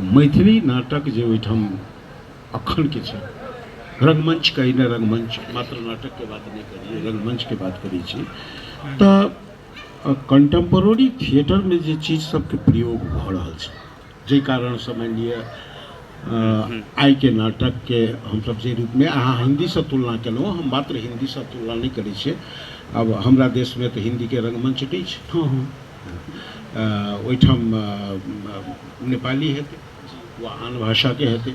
मैथिली नाटक जे ओहिठाम अखन के छै, रंगमंच कही ना, रंगमंच मात्र नाटक के बात नहीं करिए, रंगमंच के बात करी छी तो कंटेम्पोररी थिएटर में जे चीज सबके प्रयोग भ रहल छै, जे कारण से मान लिअ आइ के नाटक के हम सब जे रूप में अहाँ हिंदी से तुलना केलहुँ, हम मात्र हिंदी से तुलना नहीं करै छियै। अब हमरा देश में तो हिंदी के रंगमंच नहीं छै, ओहिठाम नेपाली हेतै वा आन भाषा के हेतै,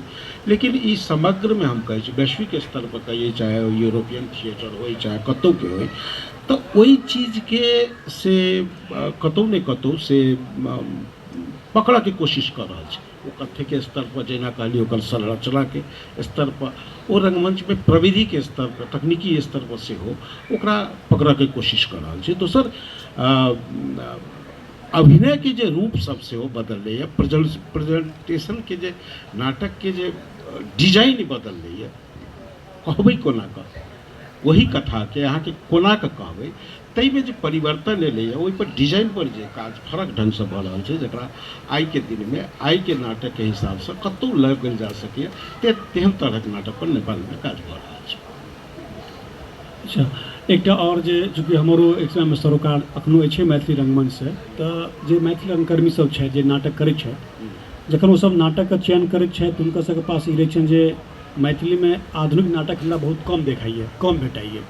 लेकिन ई समग्र में हम कहै छी वैश्विक स्तर पर कहिए, चाहे यूरोपियन थिएटर हो चाहे कतौ के हो, तो वही चीज के से कतौ ने कतौ से पकड़ के कोशिश कर रहा है। वो कथ्य के स्तर पर जेना कहली ओकर संरचना के स्तर पर, वो रंगमंच में प्रविधि के स्तर पर, तकनीकी स्तर पर से हो ओकरा पकड़ के कोशिश कर रहा है। दोसर अभिनय के जे रूप सब से हो बदल है, प्रेजेंटेशन के जे नाटक के जे डिजाइन बदल है, कहबै कोना का वही कथा के अहाँ के कोना का कहबै, तई में जो परिवर्तन एलै है, ओहि पर डिजाइन पर जे काज फरक ढंग से भ रहल छै, जकरा आइ के दिन में आइ के नाटक के हिसाब से कतौ लगल जा सके, तेहन तरह नाटक पर नेपाल में काज भ रहल छै। अच्छा, एक और जे चूँकि हमारो एक समय में सरोकार अखनो अछि मैथिली रंगमंच से, तो जे मैथिली रंगकर्मी सब छै जे नाटक करै छै, जखन वो सब नाटक के चयन करै छै तो हुनका सबके पास ई रहै छै जे मैथिली में आधुनिक नाटक हमरा बहुत कम देखाइए, कम भेटाइए,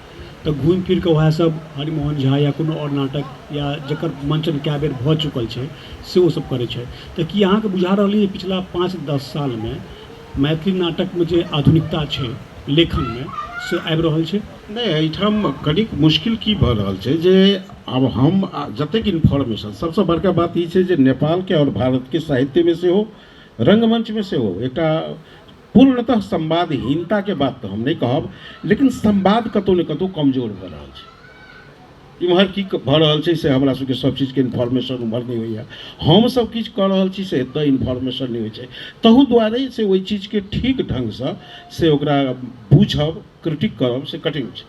तो घूम फिर के वह सब हरिमोहन झा या कोनो और नाटक या जकर मंचन कए बेर भ चुकल छै से वो सब करै छै। तो कि अहाँके बुझा रहल है पिछला 5-10 साल में मैथिली नाटक में जे आधुनिकता छै लेखन में से आबि रहल छै? नहीं, एहिठाम कनिक मुश्किल की भ रहल छै जे अब हम जतेक इन्फॉर्मेशन, सबसे बड़का बात ई छै जे नेपाल के और भारत के साहित्य में से हो, रंगमंच में से हो, एक पूर्णतः संवादहीनता के बात तो हम नहीं कहब, लेकिन संवाद कतौ ने कतौ कमजोर भ रहल छै। इम्हर की भ रहल छै से हमरा सबके सब चीज के इन्फॉर्मेशन उम्हर नहीं होइए, हम सब किछु कऽ रहल छी से एतऽ इन्फॉर्मेशन नहीं होइ छै, तहू दुआरे से ओहि चीज के ठीक ढंग से ओकरा बूझब, क्रिटिक करब से कठिन छै।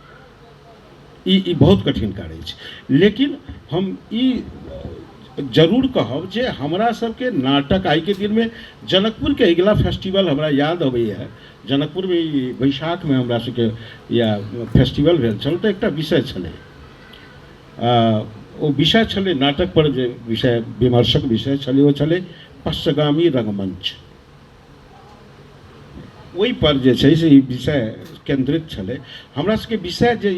ई बहुत कठिन कार्य छै, लेकिन हम ई जरूर कहब जे हमरा सबके नाटक आइ के दिन में जनकपुर के अगिला फेस्टिवल हमरा याद अबैया, जनकपुर में बैसाख में हमरा सबके या फेस्टिवल भेल छल, तो एकटा विषय छलै, ओ विषय छलै नाटक पर जे विषय विमर्शक विषय छलै ओ छलै पश्चगामी रंगमंच। ओहि पर जे छै से ई विषय केंद्रित छलै। हमरा सबके विषय जे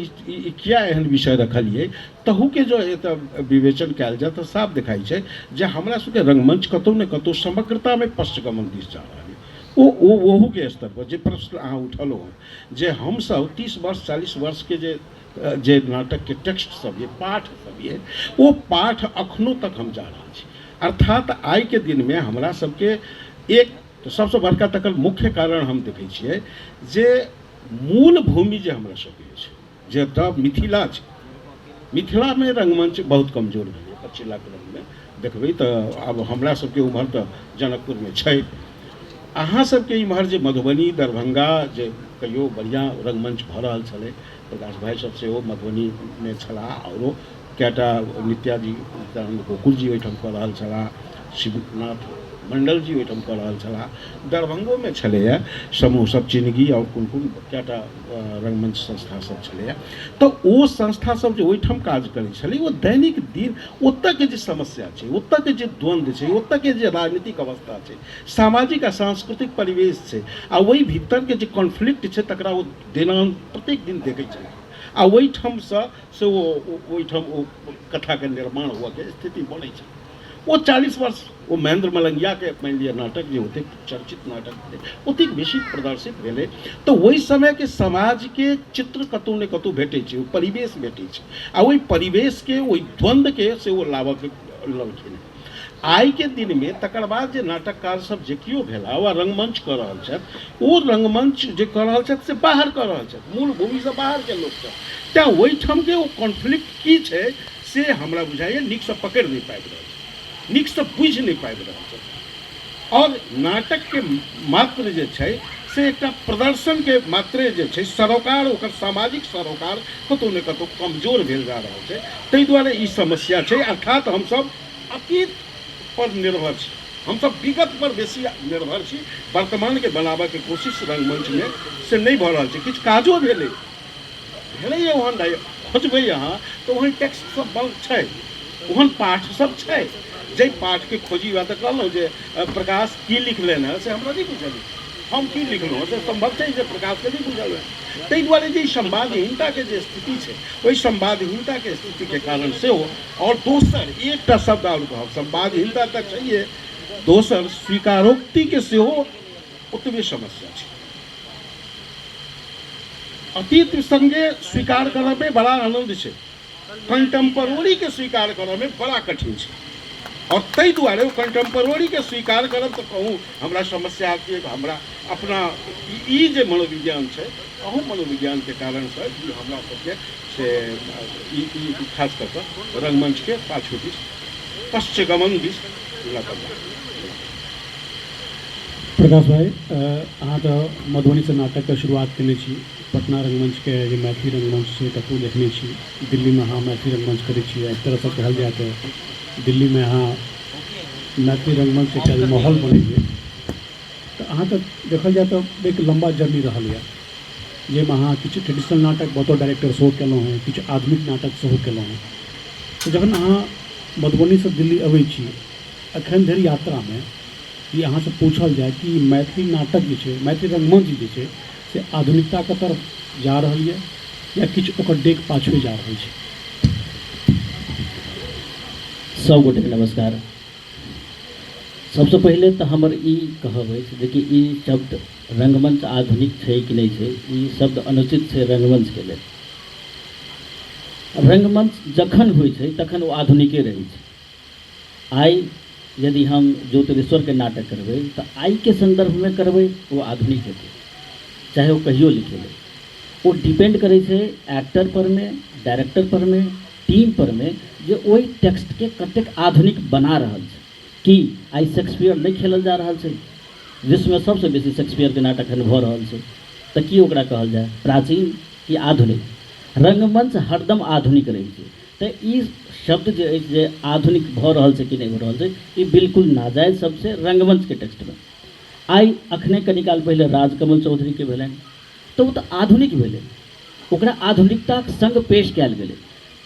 किया एहन विषय रखलिए, तहू के जो एतऽ विवेचन कयल जाए तऽ साफ देखाई छै जे हमरा सबके रंगमंच कतौ ने कतौ समग्रता में पश्चगमन दिस जा रहल है। ओहू के स्तर पर जे प्रश्न अहाँ उठलहुँ जे हम सब 30 वर्ष 40 वर्ष के जे नाटक के टेक्स्ट सब ये, पाठ सब ये, वो पाठ अखनो तक हम जा रहल छी। अर्थात आइ के दिन में हमरा सबके एक तो सबसे बड़का तकर मुख्य कारण हम देखै छियै जे मूल भूमि जे हमरा सबके छै, जे तऽ मिथिला छै, मिथिला में रंगमंच बहुत कमजोर भेलै। पछिला क्रम में देखबै तऽ आब हमरा सबके उम्हर तऽ जनकपुर में छै, अहाँ सबके इम्हर जे मधुबनी दरभंगा जे कहियो बढ़िया रंगमंच भ रहल छलै, प्रकाश भाई सब सेहो मधुबनी में छलाह, औरो कएटा नित्याजी गोकुल जी ओहिठाम कऽ रहल छलाह, शिवनाथ मंडल जी ओहिठाम कऽ रहल छलाह, दरभंगो में छलैया समूह सब, चिनगी और कोन कएटा रंगमंच संस्था सब छलैया। तो ओ संस्था सब जे ओहिठाम काज करै छलै, वो दैनिक दिन ओतऽ के जे समस्या छै, ओतऽ के जे द्वंद्व छै, ओतऽ के जे राजनीतिक अवस्था छै, सामाजिक आ सांस्कृतिक परिवेश छै, आ वही भीतर के जे कॉन्फ्लिक्ट छै तकरा वो प्रत्येक दिन देखै छलै, आ ओहिठाम से ओहिठाम ओ कथा के निर्माण हुआ के स्थिति बनै छै। वो 40 वर्ष वो महेंद्र मलंगिया के मान लिया नाटक जो होते चर्चित नाटक थे, ओतेक बेसी प्रदर्शित भेले, तो वही समय के समाज के चित्र कतौ ने कतौ भेटै छै, परिवेश भेटै छै, आ वही परिवेश के वही द्वंद्व के से वो लाभक ललखिन। आइ के दिन में तकर बाद जे नाटककार सब जे कियो भेला वा रंगमंच कऽ रहल छथि, ओ रंगमंच जे कऽ रहल छथि से बाहर कऽ रहल छथि, मूल भूमि से बाहर के लोक छथि, तेँ ओहिठाम के ओ कॉन्फ्लिक्ट की छै से हमरा बुझाइए नीक से पकड़ि नहीं पाबि रहल छै, नीक से बुझि नहीं पाबि रहल छै। और नाटक के मात्र जे छै से एक प्रदर्शन के मात्रे जे छै, सरोकार ओकर सामाजिक सरोकार कतौ ने कतौ कमजोर भेल जा रहल छै, ताहि दुआरे ई समस्या छै। अर्थात हमसब अतीत पर निर्भर छी, हम सब विगत पर बेसी निर्भर छी। वर्तमान के बनाबे के कोशिश रंगमंच में से नहीं भऽ रहल छै। किछु काजो भेलै ओहन खोजबै अहाँ तऽ ओहन टेक्स्ट सब बन छै, ओहन पाठ सब छै। जाहि पाठ के खोजी हुआ तऽ कहलहुँ जे प्रकाश की लिखलनि हैं से हमरा नहीं बुझल, हम की लिखलहुँ से संभव छै जे प्रकाश के नहीं बुझल है। ताहि दुआरे जे संवादहीनता के जे स्थिति छै, ओहि संवादहीनता के स्थिति के कारण से हो। और दोसर एकटा शब्द और कहब, संवादहीनता तऽ छैहे, दोसर स्वीकारोक्ति के सेहो ओतबे समस्या छै। अतीत संगे स्वीकार करऽ में बड़ा आनंद छै, कंटेम्पररी के स्वीकार करऽ में बड़ा कठिन छै। और ताहि दुआरे ओ कंटेम्पररी के स्वीकार करब तऽ कहूँ हमरा समस्या के हमरा अपना ई जे मनोविज्ञान छै, अहू मनोविज्ञान के कारण से ई हमरा सबके से ई खास कऽ कऽ रंगमंच के पाछू दिस पश्चगमन दिस लगल। प्रकाश भाई, अहाँ तऽ मधुबनी से नाटक के शुरुआत केने छी, पटना रंगमंच के जे मैथिली रंगमंच से कतहु देखने छी, दिल्ली में अहाँ मैथिली रंगमंच करै छी। एक तरह से कहल जाए तऽ दिल्ली में अहाँ मैथिली रंगमंच के एकटा माहौल बनेलिए, तऽ अहाँ तऽ देखल जाए तऽ एक लंबा जर्नी रहल यऽ, जाहिमे अहाँ किछु ट्रेडिशनल नाटक बतौर डायरेक्टर सेहो केलहुँ हैं, किछु आधुनिक नाटक सेहो केलहुँ हैं। तऽ जखन अहाँ मधुबनी से दिल्ली अबै छी, एखन धरि यात्रा में ये अहाँ से पूछल जाए कि मैथिली नाटक जे छै, मैथिली रंगमंच जे छै से आधुनिकता के तरफ जा रहल है या किछु ओकर डेग पाछुए जा रहल छै? सब गोटे के नमस्कार। सबसे पहले तो हमर ई कहब अछि जे कि ई शब्द रंगमंच आधुनिक छै कि नहीं छै, ई शब्द अनुचित छै रंगमंच के लेल। रंगमंच जखन होइ छै तखन ओ आधुनिके रहै छै। आइ यदि हम ज्योतिरेश्वर के नाटक करबै तऽ आइ के संदर्भ में करबै वो आधुनिक हेतै, चाहे वो कहियो लिखेलै। वो डिपेंड करै छै एक्टर पर में, डायरेक्टर पर में, टीम पर में, जे ओहि टेक्स्ट के कतेक आधुनिक बना रहल छै। कि आइ शेक्सपियर नहीं खेलल जा रहल छै, विश्व में सबसे बेसी शेक्सपियर के नाटक एखन भऽ रहल छै, तऽ की ओकरा कहल जाए, प्राचीन कि आधुनिक? रंगमंच हरदम आधुनिक रहै छै। तऽ ई शब्द जे अछि जे आधुनिक भऽ रहल छै कि नहीं भऽ रहल छै, ई बिल्कुल नाजायज शब्द छै रंगमंच के टेक्स्ट में। आइ अखने कनी काल पहले राजकमल चौधरी के भेलनि, तऽ वो तऽ आधुनिक भेलै, ओकरा आधुनिकता के संग पेश कयल गेलै।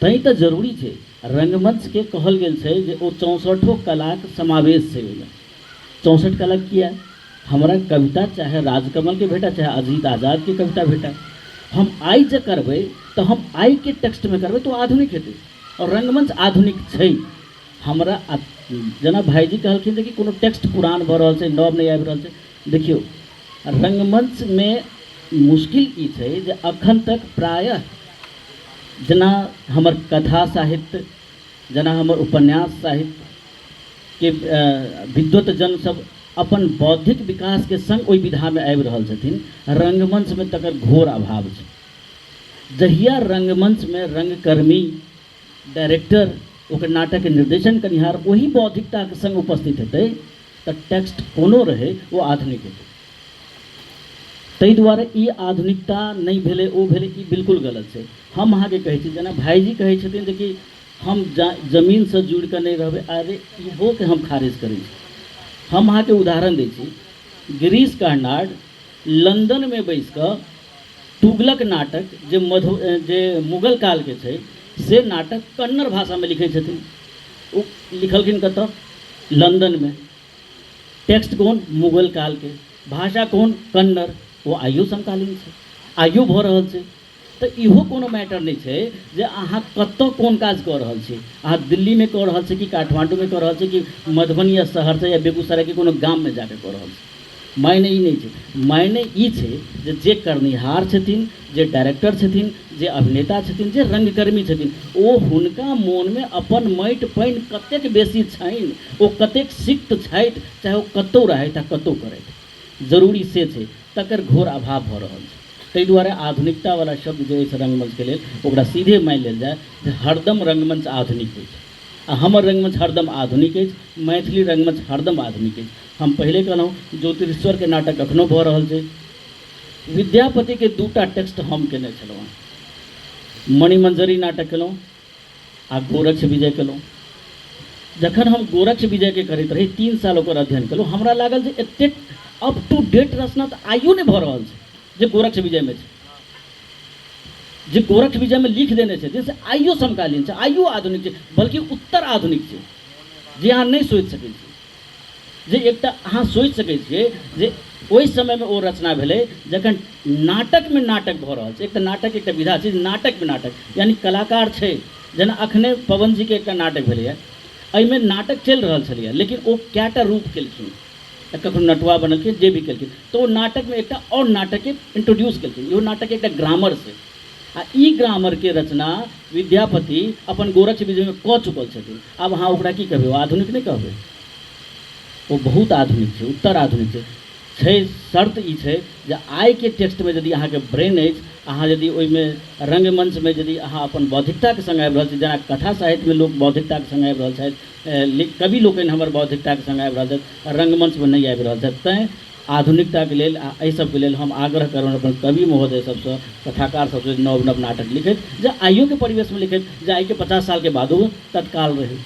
तैं तऽ जरूरी छै, रंगमंच के कहल गेल छै जे ओ 64 कला के समावेश छै। ओहिमे 64 कला किया? हमरा कविता चाहे राजकमल के भेटा, चाहे अजीत आजाद के कविता भेटा, हम आइ जे करबै तऽ हम आइ के टेक्स्ट में करबै तो आधुनिक हेतै। और रंगमंच आधुनिक छै। हमरा जेना भाईजी कहलखिन कि कोनो टेक्स्ट पुरान भऽ रहल छै, नव नहीं आबि रहल छै। देखियौ, रंगमंच में मुश्किल ई छै जे अखन तक प्रायः जेना हमर कथा साहित्य, जेना हमर उपन्यास साहित्य के विद्वतजन सब अपन बौद्धिक विकास के संग ओहि विधा में आबि रहल छथिन, रंगमंच में तकर घोर अभाव छै। जहिया रंगमंच में रंगकर्मी, डायरेक्टर, ओकर नाटक के निर्देशन कनिहार वही बौद्धिकता के संग उपस्थित हेतै तऽ टेक्स्ट कोनो रहे वो आधुनिक हेतै। ताहि दुआरे ई आधुनिकता नहीं भेलै, ओ भेलै, ई बिल्कुल गलत छै। हम अहाँके कहै छी, जेना भाईजी कहै छथिन जे कि हम जमीन से जुड़ कऽ नहीं रहबै, अरे इहो के हम खारिज करै छी। हम अहाँके उदाहरण दै छी, गिरीश कार्नाड लंदन में बैस कऽ तुगलक नाटक जे मुगल काल के छै से नाटक कन्नड़ भाषा में लिखै छथिन। ओ लिखलखिन कतऽ? लंदन में। टेक्स्ट कोन? मुगल काल के। भाषा कोन? कन्नड़। वो आइयो समकालीन छै, आइयो भऽ रहल छै। तऽ इहो कोनो मैटर नहीं छै जे अहाँ कतऽ कोन काज कऽ रहल छी। अहाँ दिल्ली में कऽ रहल छी कि काठमांडू में कऽ रहल छी कि मधुबनी या सहरसा या बेगूसराय के कोनो गाम में जाके कऽ रहल छी, मायने ई नहीं छै। मायने ई छै जे करनिहार छथिन, जे डायरेक्टर छथिन, जे अभिनेता छथिन, जे रंगकर्मी छथिन, ओ हुनका मोन में अपन माटि पानि कतेक बेसी छनि, ओ कतेक सिक्त छथि, चाहे ओ कतौ रहथि आ कतौ करथि। जरूरी से छै, तकर घोर अभाव भऽ रहल छै। ताहि दुआरे आधुनिकता वाला शब्द जे अछि रंगमंच के लेल, ओकरा सीधे मानि लेल जाए जे हरदम रंगमंच आधुनिक होइ छै। आ हमर रंगमंच हरदम आधुनिक अछि, मैथिली रंगमंच हरदम आधुनिक अछि। हम पहले कहलहुँ ज्योतिरेश्वर के नाटक अखनो भऽ रहल छै। विद्यापति के 2टा टेक्स्ट हम केने छलहुँ हँ। मणिमंजरी नाटक केलहुँ आ गोरक्ष विजय केलहुँ। जखन हम गोरक्ष विजय के करैत रही 3 साल ओकर अध्ययन केलहुँ, हमरा लागल जे एतेक अप टू डेट रचना तऽ आइयो नहि भऽ रहल छै जे गोरक्ष विजयमे छै, जे गोरक्ष विजयमे लिख देने छै से आइयो समकालीन छै, आइयो आधुनिक छै, बल्कि उत्तर आधुनिक छै, जे अहाँ नहि सोचि सकै छी, जे एकटा अहाँ सोचि सकै छियै जे ओहि समयमे ओ रचना भेलै जखन नाटकमे नाटक भऽ रहल छै। एकटा नाटक एकटा विधा छै, नाटकमे नाटक यानी कलाकार छै, जेना अखने पवन जीके एकटा नाटक भेलैए, एहिमे नाटक चलि रहल छलैए, लेकिन ओ कएटा रूप केलखिन, कखनो नटुआ बनलखिन, जे भी केलखिन, तऽ ओ नाटकमे एकटा आओर नाटकके इंट्रोड्यूस केलखिन। इहो नाटक एकटा ग्रामर छै, आ ई ग्रामरके रचना विद्यापति अपन गोरक्ष विजयमे कऽ चुकल छथिन। आब अहाँ ओकरा की कहबै, ओ आधुनिक नहि कहबै, ओ बहुत आधुनिक छै, उत्तर आधुनिक छै। शर्त ई छै जे आइके टेक्स्टमे यदि अहाँके ब्रेन अछि, अहाँ यदि ओहिमे रंगमंचमे यदि अहाँ अपन बौद्धिकताके संग आबि रहल छी, जेना कथा साहित्यमे लोक बौद्धिकताके संग आबि रहल छथि, कवि लोकनि हमर बौद्धिकताके संग आबि रहल छथि, रंगमंचमे नहि आबि रहल छथि, तैँ आधुनिकताके लेल आ एहि सबके लेल हम आग्रह करब अपन कवि महोदय सबसँ, कथाकार सबसँ नव नव नाटक लिखैत, जे आइयोके परिवेशमे लिखैत, जे आइके 50 सालके बादो तत्काल रहै।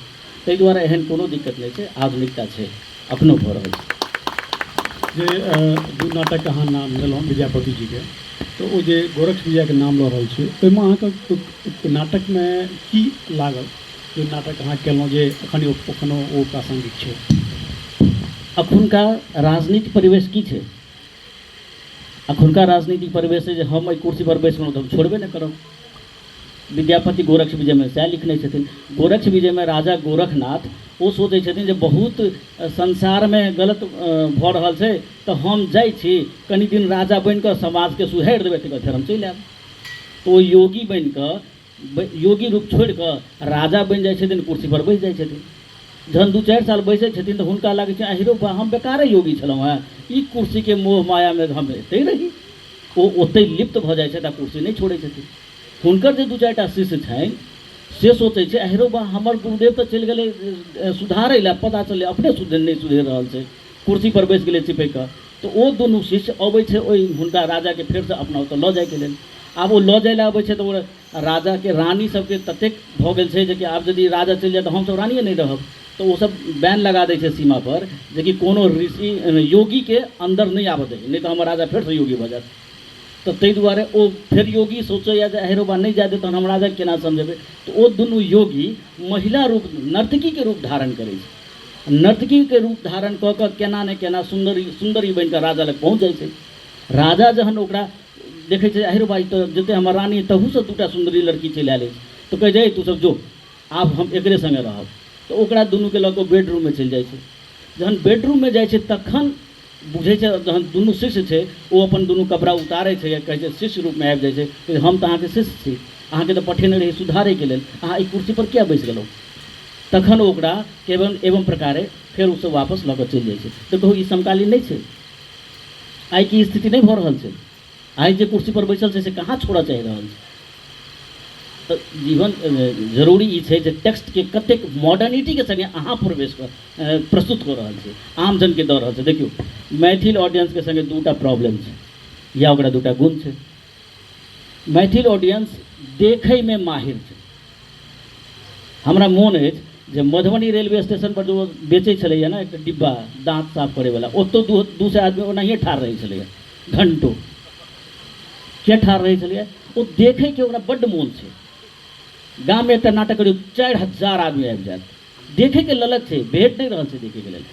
ताहि दुआरे एहन कोनो दिक्कत नहि छै, आधुनिकता छै, एखनो भऽ रहल छै। जे दू नाटक अहाँ नाम लेलहुँ विद्यापति जीके, तऽ ओ जे गोरक्ष विजयके नाम लऽ रहल छी, ओहिमे अहाँके नाटकमे की लागल, जे नाटक अहाँ केलहुँ जे एखनो ओ प्रासंगिक छै? अखुनका राजनीतिक परिवेश की छै? अखुनका राजनीतिक परिवेश छै जे हम एहि कुर्सी पर बैसलहुँ तऽ हम छोड़बे नहि करब। विद्यापति गोरक्ष विजयमे सएह लिखने छथिन। गोरक्ष विजयमे राजा गोरखनाथ ओ सोचै छथिन जे बहुत संसारमे गलत भऽ रहल छै, तऽ हम जाइ छी कनि दिन राजा बनि कऽ समाजके सुधारि देबै, तकर फेर हम चलि आयब। तऽ ओ योगी बनि कऽ, योगी रूप छोड़ि कऽ राजा बनि जाइ छथिन, कुर्सी पर बैसि जाइ छथिन। जहन 2-4 साल बैसै छथिन तऽ हुनका लागै छै आहिरो बा, हम बेकारे योगी छलहुँ हेँ, ई कुर्सीके मोह मायामे हम एतै रही। ओ ओतहि लिप्त भऽ जाइ छथि आ कुर्सी नहि छोड़ै छथिन। हुनकर जे 2-4 टा शिष्य छनि से सोचै छै आहिरो बा, हमर गुरुदेव तऽ चलि गेलै सुधारै लए, पता चललै अपने नहि सुधरि रहल छै, कुर्सी पर बैसि गेलै चिपकि कऽ। तऽ ओ दुनू शिष्य अबै छै ओहि हुनका राजाके फेरसँ अपना ओतऽ लऽ जायके लेल। आब ओ लऽ जाइ लए अबै छै तऽ ओ राजाके रानी सबके ततेक भऽ गेल छै जे कि आब यदि राजा चलि जाय तऽ हमसब रानिये नहि रहब। तऽ ओ सब बैन लगा दै छै सीमा पर जे कि कोनो ऋषि योगीके अन्दर नहि आबऽ दै, नहि तऽ हमर राजा फेरसँ योगी भऽ जायत। तऽ ताहि दुआरे ओ फेर योगी सोचैए जे आहिरो बा नहि जाय दे तहन हम राजा केना समझेबै। तऽ ओ दुनू योगी महिला रूप, नर्तकीके रूप धारण करै छै, नर्तकीके रूप धारण कऽ कऽ केना ने केना सुन्दरी बनि कऽ राजा लग पहुँच जाइ छै। राजा जहन ओकरा देखै छै आहिरो बा तऽ जते हमर रानी तहूसँ 2टा सुन्दरी लड़की चलि आयल अछि, तऽ कहै छै तू सब जो, आब हम एकरे सङ्गे रहब। तऽ ओकरा दुनूके लऽ कऽ बेडरूममे चलि जाइ छै। जहन बेडरूममे जाइ छै तखन बुझै छै, जहन दुनू शिष्य छै ओ अपन दुनू कपड़ा उतारै छै, कहै छै शिष्य रूपमे आबि जाइ छै, हम तऽ अहाँके शिष्य छी, अहाँके तऽ पठेने रही सुधारैके लेल, अहाँ एहि कुर्सीपर किया बैसि गेलहुँ? तखन ओकरा केवल एवं प्रकारे फेर ओसब वापस लऽ कऽ चलि जाइ छै। तऽ कहू ई समकालीन नहि छै? आइके स्थिति नहि भऽ रहल छै? आइ जे कुर्सी पर बैसल छै से कहाँ छोड़ऽ चाहि रहल छै? तऽ जीवन जरूरी ई छै जे टेक्स्टके कतेक मॉडर्निटीके संगे अहाँ प्रस्तुत कऽ रहल छी, आम जनके दऽ रहल छै। देखियौ मैथिल ऑडियंसके संगे 2टा प्रॉब्लम छै, या ओकरा 2टा गुण छै। मैथिल ऑडियंस देखैमे माहिर छै। हमरा मोन अछि जे मधुबनी रेलवे स्टेशन पर जो बेचै छलैया ने एकटा डिब्बा दाँत साफ करैवला, ओतौ 200 आदमी ओनाहिए ठाढ़ रहै छलैया घंटो। किया ठाढ़ रहै छलैया? ओ देखैके ओकरा बड्ड मोन छै। गाममे एकटा नाटक करियौ 4000 आदमी आबि जायत, देखैके ललक छै, भेट नहि रहल छै देखैके लेल।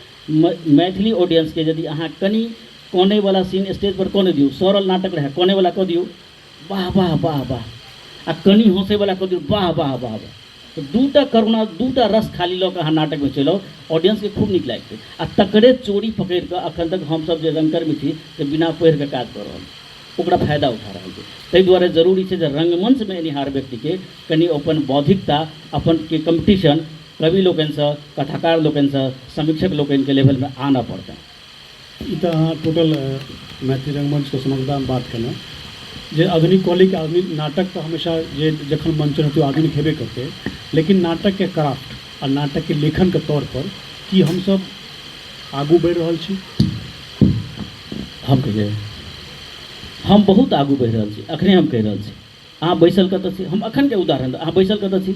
मैथिली ऑडियंसके यदि अहाँ कनि कनैवला सीन स्टेज पर कऽ दियौ, सरल नाटक रहै कनैवला कऽ दियौ, वाह वाह वाह वाह, आ कनि हँसैवला कऽ दियौ, वाह वाह वाह वाह। तऽ 2टा करुणा 2टा रस खाली लऽ कऽ अहाँ नाटकमे चलि ऑडियंसके खूब नीक लागतै। आ तकरे चोरी पकड़ि कऽ अखन तक हमसब जे रंगकर्मी छी से बिना पढ़ि कऽ काज कऽ रहल छी, ओकरा फायदा उठा रहल छै। ताहि दुआरे जरूरी छै जे रंगमंचमे एनिहार व्यक्तिके कनि अपन बौद्धिकता, अपन के कम्पिटिशन कवि लोकनिसँ, कथाकार लोकनिसँ, समीक्षक लोकनिके लेवलमे आनऽ पड़तै। ई तऽ अहाँ टोटल मैथिली रंगमंचके समझदार बात केलहुँ जे आधुनिक कहली आधुनिक नाटक तऽ हमेशा जे जखन मंचन होतै आधुनिक हेबे करतै, लेकिन नाटकके क्राफ्ट आ नाटकके लेखनके तौर पर कि हमसब आगू बढ़ि रहल छी? हम कहिए हम बहुत आगू बढ़ि रहल छी। अखने हम कहि रहल छी, अहाँ बैसल कतऽ छी? हम एखनके उदाहरण, अहाँ बैसल कतऽ छी?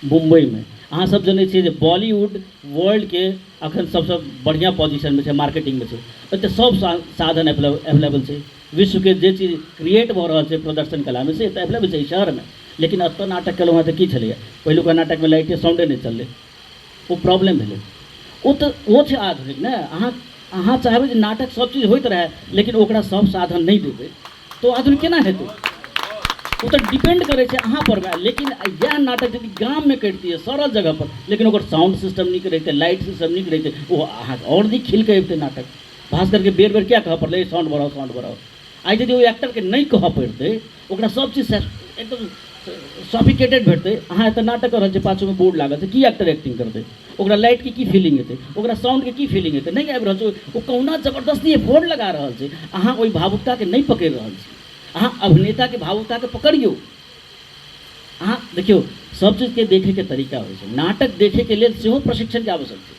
मुंबईमे अहाँ सब जनै छियै जे बॉलीवुड वर्ल्डके अखन सबसँ बढ़िआँ पोजीशनमे छै, मार्केटिंगमे छै, एतऽ सब साधन अवेलेबल छै, विश्वके जे चीज क्रिएट भऽ रहल छै प्रदर्शन कलामे से एतऽ अवेलेबल छै ई शहरमे। लेकिन एतऽ नाटक केलहुँ हँ तऽ की छलैए, पहिलुका नाटकमे लाइटे साउंडे नहि चललै, ओ प्रॉब्लम भेलै। ओ छै आधुनिक ने, अहाँ चाहबै जे नाटक सब चीज होइत रहै लेकिन ओकरा सब साधन नहि देबै तऽ आधुनिक केना हेतै। वो तो डिपेंड करे छै अहाँ पर। लेकिन यह नाटक यदि गाँव में करती सरल जगह पर, लेकिन ओकर साउंड सिस्टम नीक रहते, लाइट सिस्टम नीक रहते, वो अहाँ और नीक खिल के अबते नाटक। खास करके बेर बेर क्या कह पड़लै साउंड बढ़ाओ साउंड बढ़ाओ। आई यदि वो एक्टर के नहीं कह पड़ते, ओकरा सब चीज एकदम सफिकेटेड भेटते। अहाँ एतऽ नाटक कर रहल छै, पाछू में बोर्ड लागल छै, की एक्टर एक्टिंग करते, ओकरा लाइट के की फीलिंग हेतै, ओकरा साउंड के की फीलिंग हेतै, नहीं आबि रहल छै, ओ कहुना जबरदस्ती फोन लगा रहल छै। अहाँ ओहि भावुकता के नहीं पकड़ि रहल छी, अहाँ अभिनेता के भावुकता के पकड़ियो। अहाँ देखियो सब चीज के देखे के तरीका होइ छै, नाटक देखे के लेल सेहो प्रशिक्षण के आवश्यक छै।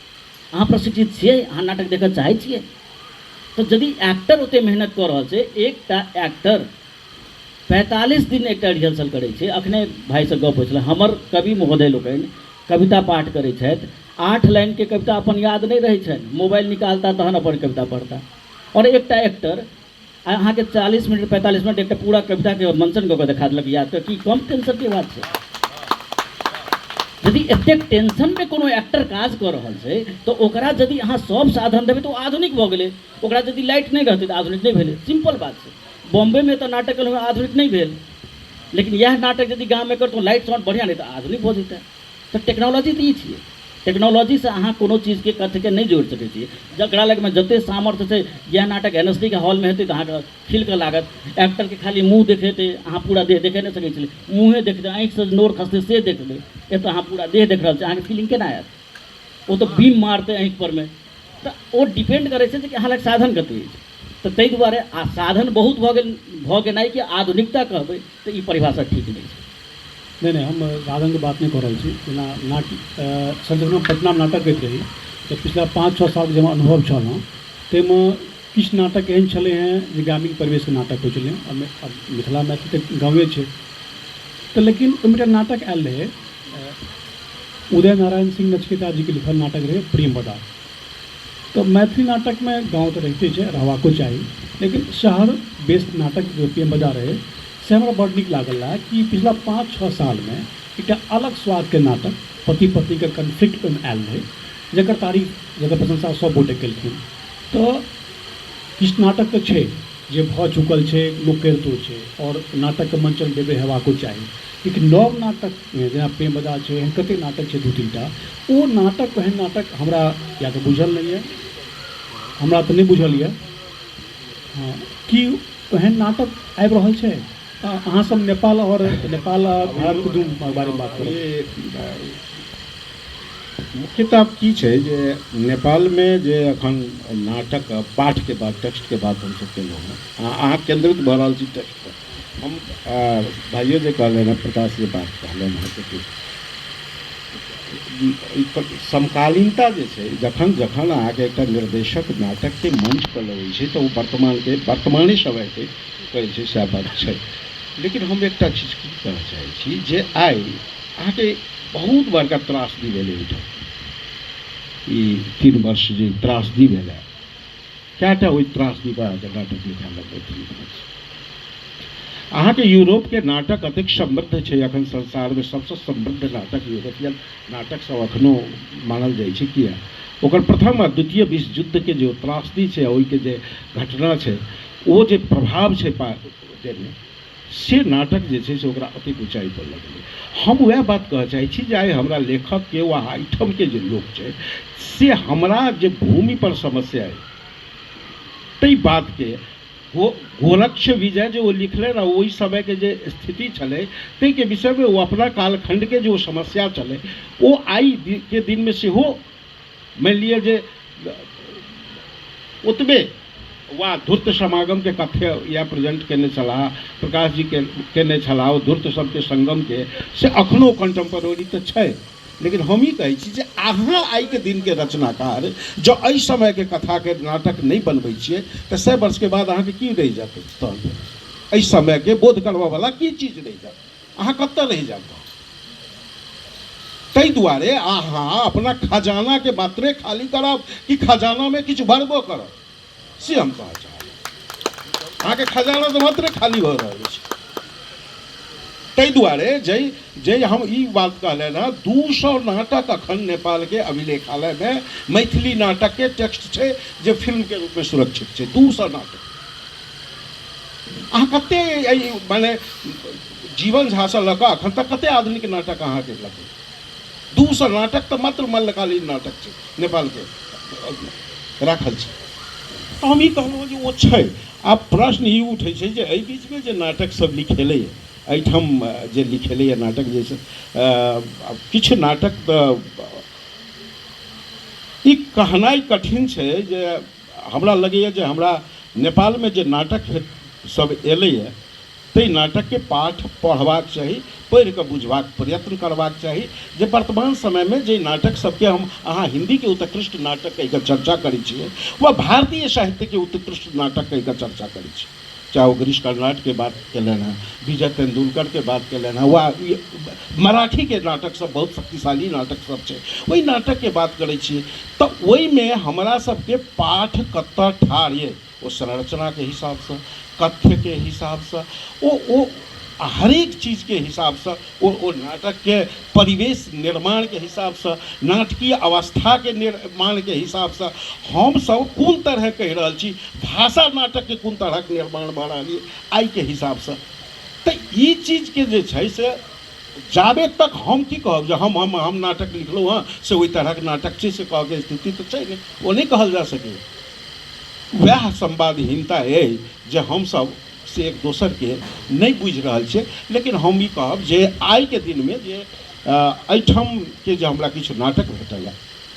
अहाँ प्रशिक्षित छियै, अहाँ नाटक देखऽ चाहै छियै, तो यदि एक्टर ओते मेहनत कर रहल छै, एकटा एक्टर 45 दिन एकटा रिहर्सल करै छै। अखने भाई से गप होइ छलै, हमर कवि महोदय लोकनि कविता पाठ करै छथि, 8 लाइन के कविता अपन याद नहीं रहै छनि, मोबाइल निकालता तहन अपन कविता पढ़ता। और एकटा एक्टर अहाँ के 40 मिनट 45 मिनट एक पूरा कविता के मंचन कऽ के देखा देलक याद कर, की कम टेंशन के बात छै। यदि एतेक टेंशन में कोनो एक्टर काज कर रहल छै तो ओकरा यदि अहाँ सब साधन देबै तो आधुनिक भऽ गेलै। ओकरा यदि लाइट नहीं रहतै तो आधुनिक नहीं भेलै, सिंपल बात छै। बॉम्बे में तो नाटक आधुनिक नहीं भेल, लेकिन यह नाटक यदि गाँव में कर तो लाइट साउंड बढ़िया नहीं तो आधुनिक भऽ जेतै। तो टेक्नोलॉजी तो ई छियै, टेक्नोलॉजी से अहाँ कोनो चीज के कथ्य के नहीं जोड़ि सकै छियै। जकरा लग में जते सामर्थ्य छै, यह नाटक एनएसडी के हॉल में हेतै तो अहाँके खिल के लागत। एक्टर के खाली मुँह देखेतै, अहाँ पूरा देह देखे नहीं सकै छलियै, मुँहे देखतै, आँखि से नोर खसतै से देखबै। एतऽ अहाँ पूरा देह देख रहल छी, अहाँके फीलिंग केना आयत, वो तो बीम मारतै आँखि पर में। तो वो डिपेंड करै छै कि अहाँ लग साधन कते अछि। तो ताहि दुआरे आ साधन बहुत भऽ गेनाइ कि आधुनिकता कहबै तो ई परिभाषा ठीक नहीं छै। नहीं हम साधन के बात नहीं कर रही थी। जेना नाटक संजगना पटना में नाटक गई रही तो पिछला 5-6 साल के जब अनुभव छल ताहिमे किछु नाटक एहन छलै हैं जे ग्रामीण परिवेश के नाटक होइ छलै। अब मिथिला मैथिली तऽ गाँवे छै, तो लेकिन ओहिमे एकटा नाटक आयल रहे, उदय नारायण सिंह नचिकेता जी के लिखल नाटक रहे प्रेम बदा। तो मैथिली नाटक में गाँव तो रहते छै, रहबाको चाही, लेकिन शहर बेस्ड नाटक जो प्रेम बदा रहे से हमरा बड़ नीक लागल रहा कि पिछला 5-6 साल में एक अलग स्वाद के नाटक पति पत्नी के कन्फ्लिक्ट में आयल रहे, जकर तारीफ जकर प्रशंसा सब गोटे केलखिन। तो किछु नाटक तो छै जे भऽ चुकल छै, लोक करितो छै और नाटक के मंचन बेबे हेबाको चाही। लेकिन नव नाटक जेना प्रेम बदा छै, एहन कतेक नाटक छै 2-3टा, ओ नाटक एहन नाटक हमरा या तऽ बुझल नहीं है, हमरा तऽ नहीं बुझल यऽ हाँ कि एहन नाटक आबि रहल छै। अहाँ सब नेपाल और भारत के दुनू बारे में बात करें। मुख्यतः की छै जे नेपाल में जे अखन नाटक पाठ के बाद टेक्स्ट के बात हम सब केलहुँ हैं, अहाँ केंद्रित भऽ रहल छी टेक्स्ट पर। हम भाइयों जे कहले हैं, प्रकाश जे बात कहले हैं, समकालीनता जे छै, जखन जखन अहाँके एकटा निर्देशक नाटक के मंच पर लबै छै तो वर्तमाने समय के कहै छै सएह बात छै। लेकिन हम एकटा चीज की कहऽ चाहै छी जे आइ अहाँके बहुत बड़का त्रासदी भेलै ओहिठाम, ई 3 वर्ष जे त्रासदी भेलै, कएटा ओहि त्रासदी पर नाटक लिखा लगलै। अहाँके यूरोप के नाटक अतेक समृद्ध छै, अखन संसार में सबसे समृद्ध नाटक यूरोपियन नाटक सब अखनो मानल जाइ छै। किया ओकर प्रथम आ द्वितीय विश्व युद्ध के जो त्रासदी छै, ओहि के जे घटना छै, ओ जे प्रभाव छै जाहिमे से नाटक जे छै से ओकरा अति ऊंचाई पर लगलै। हम वह बात कहऽ चाहै छी जे आइ हमरा लेखक के वा आइटम के जे लोक छै से हमरा जे भूमि पर समस्या है ताहि बात के गोरक्ष विजय जो लिखले ना, वही समय के जे स्थिति चले ताहि के विषय में वो अपना कालखंड के जो समस्या चले वो आई के दिन में से हो। मान लिया जे उतबे वा धूर्त समागम के कथ्य या प्रेजेंट केने छलाह, प्रकाश जी के केने छलाह, धूर्त सबके संगम के से अखनो कंटेम्पररी तो छै। लेकिन हम ही कहै छी जे अहाँ आइ के दिन के रचनाकार जो एहि समय के कथा के नाटक नहीं बनबै छियै तऽ 100 वर्ष के बाद अहाँके की रहि जायत, तहन एहि समय के बोध करबा वाला की चीज रहि जायत, अहाँ कतऽ रहि जायब। ताहि दुआरे अहाँ अपना खजाना के मात्रे खाली करब कि खजाना में किछु भरबो करब, से हम कहऽ चाहब। अहाँके खजाना तऽ मात्रे खाली भऽ रहल अछि। ताहि दुआरे जे हम ई बात कहले ना, 200 नाटक अखन नेपाल के अभिलेखालय में मैथिली नाटक के टेक्स्ट छै जे फिल्म के रूप में सुरक्षित छै। 200 नाटक अहाँ कते माने जीवन झा से लऽ कऽ अखन तक कते आधुनिक नाटक अहाँके लगे? 200 नाटक तऽ मात्र मल्लकालीन नाटक छै नेपाल के राखल छै। तऽ हम ई कहलहुँ जे ओ छै। आब प्रश्न ई उठै छै जे एहि बीचमे जे नाटक सब लिखेलैए, एहिठाम जे लिखेलैए नाटक, जैसे किछु नाटक तऽ ई कहनाइ कठिन छै जे हमरा लगैए जे हमरा नेपालमे जे नाटक सब एलैए ताहि नाटक के पाठ पढ़बाक चाही, पढ़ि कऽ बुझबाक प्रयत्न करबाक चाही जे वर्तमान समय में जे नाटक सबके हम अहाँ हिंदी के उत्कृष्ट नाटक कहि कऽ चर्चा करै छियै, वह भारतीय साहित्य के उत्कृष्ट नाटक कहि कऽ चर्चा करै छियै। चाहे वो गिरीश कर्नाड के बात कयलनि हैं, विजय तेंदुलकर के बात कयलनि हैं, वा मराठी के नाटक सब बहुत शक्तिशाली नाटक सब छै, वही नाटक के बात करै छियै। तऽ ओहिमे हमरा सबके पाठ कतऽ ठाढ़ ये, वो संरचना के हिसाब से, कथ्य के हिसाब से, वो हरेक चीज के हिसाब से, वो नाटक के परिवेश निर्माण के हिसाब से, नाटकीय अवस्था के निर्माण के हिसाब से हम सब कोन तरह कहि रहल छी, भाषा नाटक के कोन तरह के निर्माण भऽ रहल है आइ के हिसाब से। तऽ ई चीज के जे छै से जाबे तक हम की कहब जे हम नाटक लिखलहुँ हँ से ओहि तरह के नाटक छै से कहके स्थिति तऽ छै नहि, ओ नहि कहल जा सकै। वह संवादहीनता है जे हम सब से एक दोसर के नहीं बुझ रहल छै। लेकिन हम ई कहब जे आइ के दिन में जे एहिठाम के जे हमरा किछु नाटक भेटल है,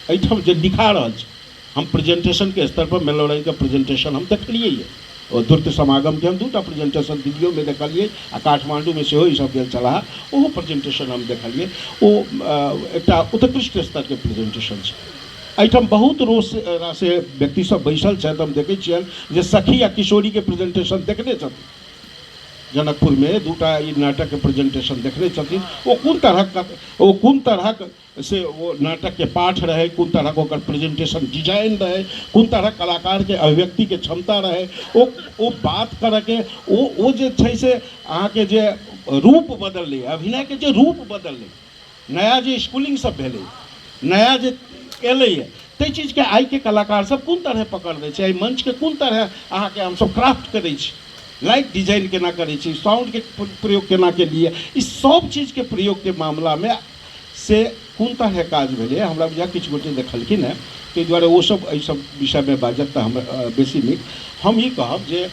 एहिठाम जे लिखा रहल छै, हम प्रेजेंटेशन के स्तर पर मेलोडी के प्रेजेंटेशन हम देखलिए है, और द्रुत समागम के हम 2टा प्रेजेंटेशन दिल्लियों में देखलिए आ काठमांडू में सेहो ई सब गेल छलाह, ओहो प्रेजेंटेशन हम देखलिए। ओ एकटा उत्कृष्ट स्तर के प्रेजेंटेशन छै। एहिठाम बहुत रासे व्यक्ति सब बैसल छथि, हम देखै छियनि जे सखी आ किशोरी के प्रेजेंटेशन देखने छथिन, जनकपुर में 2टा ई नाटक के प्रेजेंटेशन देखने छथिन। वो कोन तरह से वो नाटक के पाठ रहे, कोन तरह के ओकर प्रेजेंटेशन डिजाइन रहे, कोन तरह कलाकार के अभिव्यक्ति के क्षमता रहे, वो बात करे के वो जे छै से अहाँ के जे रूप बदललै, अभिनय के जे रूप बदललै, नया जे स्कूलिंग सब भेलै, नया जे एलैए, ताहि चीज के आइ के कलाकार सब कोन तरह पकड़ दै छै, मंच के कोन तरह अहाँ के हम सब क्राफ्ट करै छी, लाइट डिजाइन केना करै छी, साउंड के प्रयोग केना के लिए, ई सब चीज के प्रयोग के मामला में से कोन तरह काज भेलै हमरा बुझा किछु गोटे देखलखिन है। ताहि दुआरे वो सब एहि सब विषय में बाजत तऽ हमरा बेसी नीक। हम ई कहब जे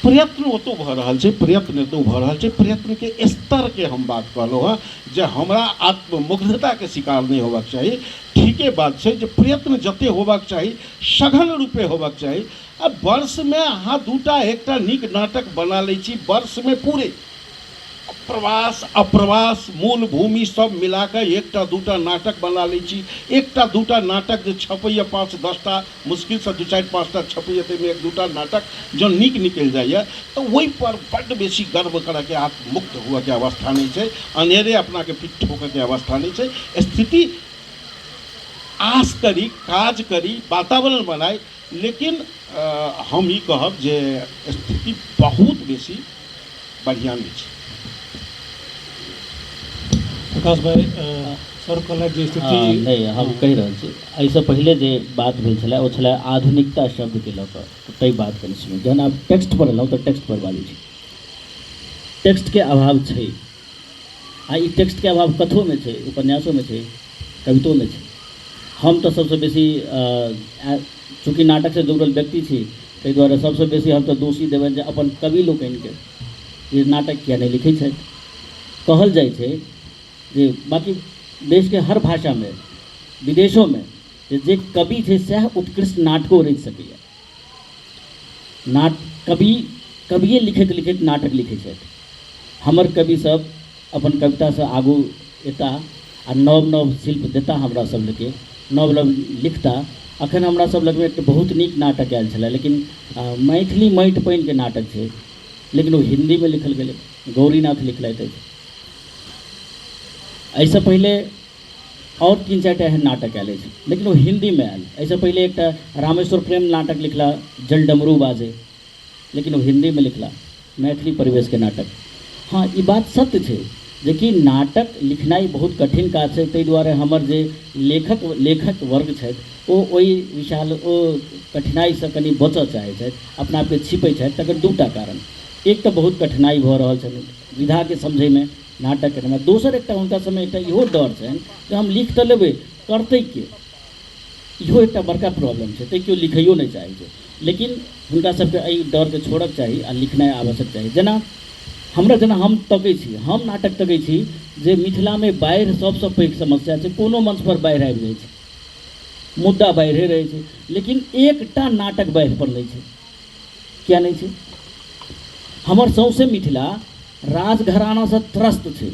प्रयत्न ओतो भऽ रहल छै, प्रयत्न एतो भऽ रहल छै, प्रयत्न के स्तर के हम बात कहलहुँ हँ जे हमरा आत्ममुग्धता के शिकार नहीं होबाक चाही। ठीके बात छै जे प्रयत्न जते होबाक चाही सघन रूपे होबाक चाही। अब वर्ष में अहाँ 2टा एकटा नीक नाटक बना लै छी, वर्ष में पूरे प्रवास अप्रवास मूल भूमि सब मिला के 1टा 2टा नाटक बना लै छी, 1टा 2टा नाटक जे छपैया 5-10टा मुश्किल से 2-4-5टा छपैया, ताहिमे 1-2टा नाटक जो नीक निकलि जाइए तो वही पर बड्ड बेसी गर्व करे के, आत्ममुक्त हुए के अवस्था नहीं छै, अनेरे अपना के पीठ ठोके के अवस्था नहीं छै। स्थिति आस करी, काज करी, वातावरण बनाई, लेकिन हम ई कहब जे स्थिति बहुत बेसी बढ़िया नहीं छै। प्रकाश भाई सर कहलक जे स्थिति नहीं हम कहि रहल छी, एहिसँ पहिले जे बात भेल छलै ओ छलै आधुनिकता शब्द के लऽ कऽ, ताहि बात कनि सुनू। जहन आप टेक्स्ट पर एलहुँ तऽ टेक्स्ट पर बाजै छी, टेक्स्ट के अभाव छै, आ ई टेक्स्ट के अभाव कथो में छै, उपन्यासों में छै, कवितो में छै। हम तऽ सबसे बेसी चूँकि नाटक से जुड़ल व्यक्ति छी, ताहि दुआरे सबसे बेसी हम तऽ दोषी देबनि जे अपन कवि लोकनिके जे नाटक किया नहीं लिखै छथि। कहल जाइ छै जे बाकी देश के हर भाषा में, विदेशों में जे कवि थे सह उत्कृष्ट नाटकों रचि सकैए। कविए लिखैत लिखैत नाटक लिखै छथि। हमर कवि सब अपन कविता से आगू एता आ नव नव शिल्प देता, हमरा सब लगे नव नव लिखता। अखन हमरा सब लग में एक बहुत नीक नाटक आयल छलै, लेकिन मैथिली माटि पानि के नाटक छै, लेकिन वो हिंदी में लिखल गेलै, गौरीनाथ लिखलथि अछि। एहिसँ पहिले और 3-4टा एहन नाटक आयल अछि, लेकिन वो हिंदी में आयल। ऐसे पहले एक रामेश्वर प्रेम नाटक लिखला जल डमरू बाजे, लेकिन वो हिंदी में लिखला मैथिली परिवेश के नाटक। हाँ, ई बात सत्य है जे कि नाटक लिखनाइ बहुत कठिन काज है, ताहि दुआरे हमर जे लेखक वर्ग छथि ओ ओहि विशाल ओ कठिनाइसँ कनि बचऽ चाहै छथि, अपना आपके छिपै छथि। तकर दूटा कारण, एक तऽ बहुत कठिनाइ भऽ रहल छनि विधाके समझैमे, नाटक करैमे। दोसर एकटा हुनका सबमे एकटा इहो डर छनि जे हम लिख तऽ लेबै, करतै के, इहो एकटा बड़का प्रॉब्लम छै, तेँ केओ लिखैयो नहि चाहै छै। लेकिन हुनका सबके एहि डरके छोड़क चाही आ लिखनाइ आवश्यक चाही। जेना हम तकै छी, हम नाटक तकै छी जे मिथिलामे बाढ़ि सबसँ पैघ समस्या छै। कोनो मंच पर बाढ़ि आबि जाइ छै, मुद्दा बाढ़िए रहै छै, लेकिन एकटा नाटक बाढ़ि पर नहि छै। किया नहीं छै? हमर सौंसे मिथिला राजघरानासँ त्रस्त छै।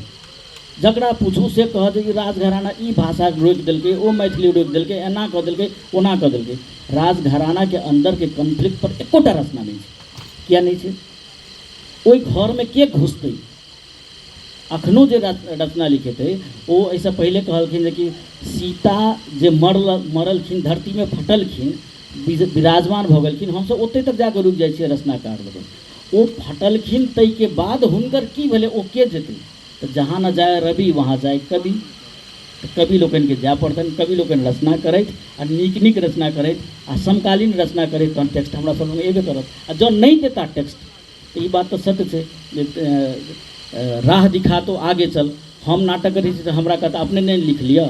जकरा पूछू से कह जे राजघराना ई भाषा रोकि देलकै, ओ मैथिली रोकि देलकै, एना कऽ देलकै, ओना कऽ देलकै। राजघरानाके अन्दरके कॉन्फ्लिक्ट पर एकोटा रचना नहीं छै। किया नहीं छै? ओहि घरमे के घुसतै? अखनो जे रचना लिखेतै ओ एहिसँ पहिले कहलखिन जे कि सीता जे मरलखिन, धरतीमे फटलखिन, विराजमान भऽ गेलखिन, हमसब ओतै तक जाकऽ रुकि जाइ छियै रचनाकार लोग। ओ फटलखिन, ताहिके बाद हुनकर की भेलै, ओ के जेतै? तऽ जहाँ न जाए रवि वहाँ जाए कवि। तऽ कवि लोकनिके जाए पड़तनि, कवि लोकनि रचना करथि आ नीक नीक रचना करथि आ समकालीन रचना करथि, तहन टेक्स्ट हमरा सबमे एबे करत। आ जँ नहि देता टेक्स्ट, तऽ ई बात तऽ सत्य छै जे राह दिखा तो आगे चल। हम नाटक करै छी तऽ हमरा कहता अपने नहि लिख लिअ,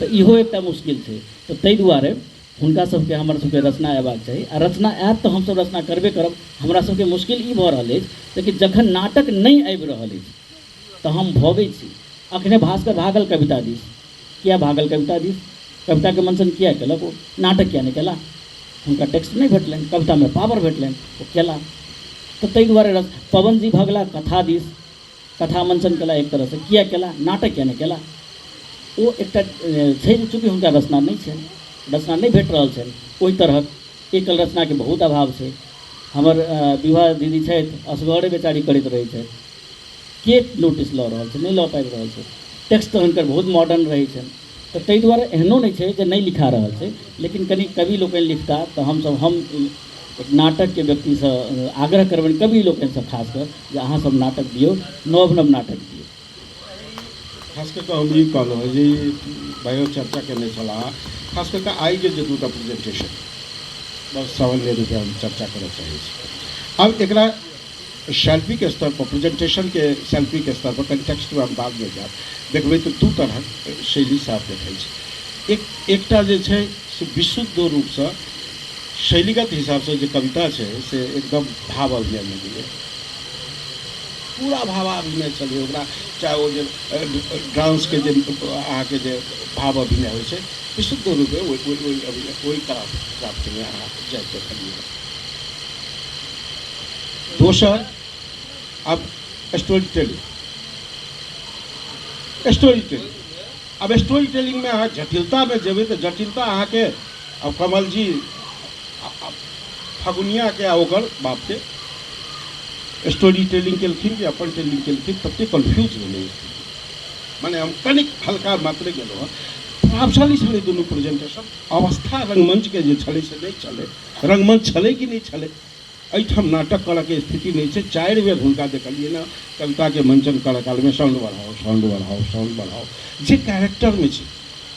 तऽ इहो एकटा मुश्किल छै। तऽ ताहि दुआरे हुनका सबके हमर सबके रचना अयबाक चाही, आ रचना आयत तऽ हमसब रचना करबे करब। हमरा सबके मुश्किल ई भऽ रहल अछि कि जखन नाटक नहि आबि रहल अछि तऽ हम भगै छी। अखने भास्कर भागल कविता दिस। किया भागल कविता दिस? कविताके मंचन किया केलक? ओ नाटक किया नहि केला? हुनका टेक्स्ट नहीं भेटलनि, कवितामे पावर भेटलनि, ओ केला। तऽ ताहि दुआरे पवन जी भगला कथा दिस, कथा मंचन केला एक तरहसँ। किया केला? नाटक किया नहि केला? ओ एकटा छै जे चूँकि हुनका रचना नहि छनि, रचना नहीं भेट रहल छनि ओहि तरहक। एकल रचनाके बहुत अभाव छै। हमर विवाह दीदी छथि, असगरे बेचारी करैत रहै छथि, के नोटिस लऽ रहल छै? नहीं लऽ पाबि रहल छै। टेक्स्ट तऽ हुनकर बहुत मॉडर्न रहै छनि। तऽ ताहि दुआरे एहनो नहीं छै जे नहीं लिखा रहल छै, लेकिन कनि कवि लोकनि लिखता तऽ हम एक नाटकके व्यक्तिसँ आग्रह करबनि, कवि लोकनिसँ खासकर, जे अहाँ सब नाटक दियौ, नव नव नाटक दियौ। खास करके हम ई कहलहुँ जे भाइयो चर्चा केने छलाह, खास करके आइ के जे दूटा प्रेजेंटेशन बस सामान्य रूपे हम चर्चा करऽ चाहै छी। अब एकरा शैल्पिक स्तर पर, प्रेजेंटेशन के शैल्पिक स्तर पर, कंटेक्स्ट में हम बाद में जायब, देखबै तऽ दू तरहक शैली साफ देखै छै। एकटा जे छै से विशुद्ध रूपसँ शैलीगत हिसाबसँ जे कविता छै से एकदम भाव अभिनय में गेलै, पूरा भावाभिनय छलै ओकरा। चाहे ओ जे डांसके जे अहाँके जे भाव अभिनय होइ छै, विशुद्ध रूपे ओहि तरह प्राप्तिमे अहाँ जाइत देखलियै। दोसर, अब स्टोरी टेलिंग। अब स्टोरी टेलिंग में अहाँ जटिलता में जेबै तऽ जटिलता अहाँके, अब कमल जी फगुनिया के आ ओकर बाप के स्टोरी टेलिंग केलखिन कि अपन टेलिंग केलखिन, तते कन्फ्यूज भेलै। माने हम कनिक हल्का मात्रे गेलहुँ। प्रभावशाली छलै दुनू प्रेजेंटेशन। अवस्था रंगमंचके जे छलै से नहि छलै, रंगमंच छलै कि नहीं छलै, एहिठाम नाटक करऽके स्थिति नहीं छै। 4 बेर हुनका देखलियै ने कविताके मंचन करऽ कालमे साउंड बढ़ाओ, साउंड बढ़ाओ, साउंड बढ़ाओ। जे कैरेक्टरमे छै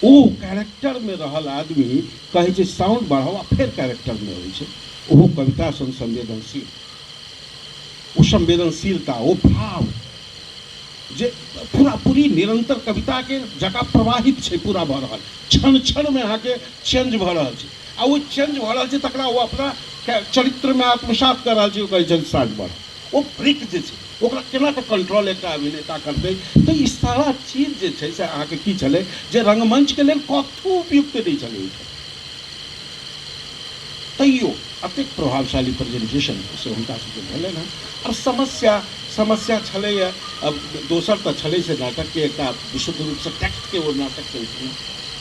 ओ कैरेक्टरमे रहल आदमी कहै छै साउंड बढ़ाओ, आ फेर कैरेक्टरमे होइ छै। ओहो कविता सन संवेदनशील, ओ संवेदनशीलता, ओ भाव जे पूरी निरंतर कविता के जगह प्रवाहित छै, पूरा भऽ रहल, क्षण क्षण में अहाँके चेंज भऽ रहल छै। आ वो चेंज भऽ रहल छै तकरा वो अपना चरित्र में आत्मसात कर रहल छै। ओ कहै छै साउंड बढ़, ओ ब्रेक जे छै ओकरा केना कऽ कंट्रोल एकटा अभिनेता करतै। तऽ ई सारा चीज जे छै से अहाँके की छलै जे रंगमंचके लेल कतहु उपयुक्त नहीं छलै। तैयो अतेक प्रभावशाली प्रेजेंटेशन से हुनका सबके भेलनि हँ। और समस्या छलैए। अब दोसर तऽ छलै से नाटकके एकटा विशुद्ध रूपसँ टेक्स्टके ओ नाटक केलखिन,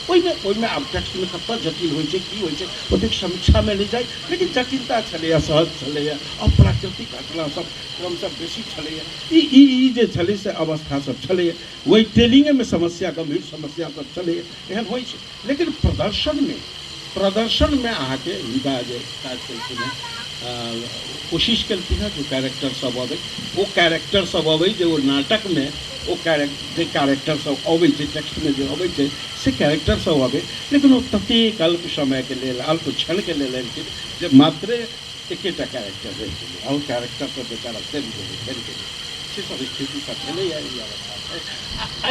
ओहिमे आब टेक्स्टमे कतऽ जटिल होइ छै की होइ छै ओतेक समीक्षामे नहि जाइ, लेकिन जटिलता छलैए, सहज छलैए, अप्राकृतिक घटना सब क्रमशः बेसी छलैए। ई जे छलै से अवस्था सब छलैए, ओहि टेलिंगेमे समस्या, गंभीर समस्या सब छलैए, एहन होइ छै। लेकिन प्रदर्शनमे अहाँके हिनका जे काज केलखिन हेँ, कोशिश केलखिन हेँ जो कैरेक्टर सब अबै, ओ कैरेक्टर सब अबै जे ओ नाटकमे ओ जे कैरेक्टर सब अबै छै, टेक्स्टमे जे अबै छै से कैरेक्टर सब अबै, लेकिन ओ ततेक अल्प समयके लेल, अल्प क्षणके लेल एलखिन जे मात्रे एकेटा कैरेक्टर रहि गेलै, आओर कैरेक्टर सब बेचारा चलि गेलै से सब स्थिति सब छलैए। ई अवस्था छै।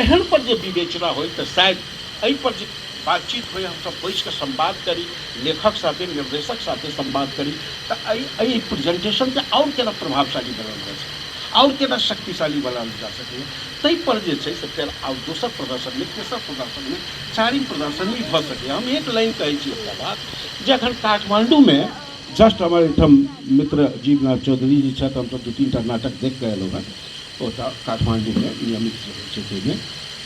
एहन पर जे विवेचना होइ तऽ शायद एहि पर जे बातचीत होइ, हमसब बैस कऽ संवाद करी, लेखक साथे निर्देशक साथे संवाद करी, तऽ एहि प्रेजेंटेशनके आओर केना प्रभावशाली बनाओल जा सकै, आओर केना शक्तिशाली बनाओल जा सकैए, ताहि पर जे छै से फेर आब दोसर प्रदर्शनमे, तेसर प्रदर्शनमे, चारिम प्रदर्शनमे भऽ सकैए। हम एक लाइन कहै छी एकटा बात, जे एखन काठमाण्डूमे जस्ट हमर एहिठाम मित्र जीवनाथ चौधरी जी छथि, हमसब 2-3 टा नाटक देख कऽ एलहुँ हेँ ओतऽ काठमाण्डूमे, नियमित जे होइ छै ताहिमे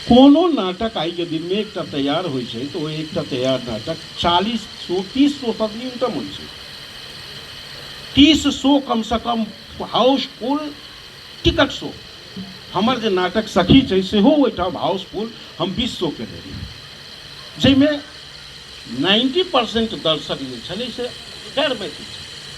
कोनो नाटक आइके दिनमे एकटा तैयार होइ छै तऽ ओ एकटा तैयार नाटक 40-100-30 सब न्यूनतम होइ छै, 30 कमसँ कम हाउसफुल टिकट शो। हमर जे नाटक सखी छै सेहो ओहिठाम हाउसफुल हम 20 केने रही, जाहिमे 90% दर्शक जे छलै से गैर मैथिल छै।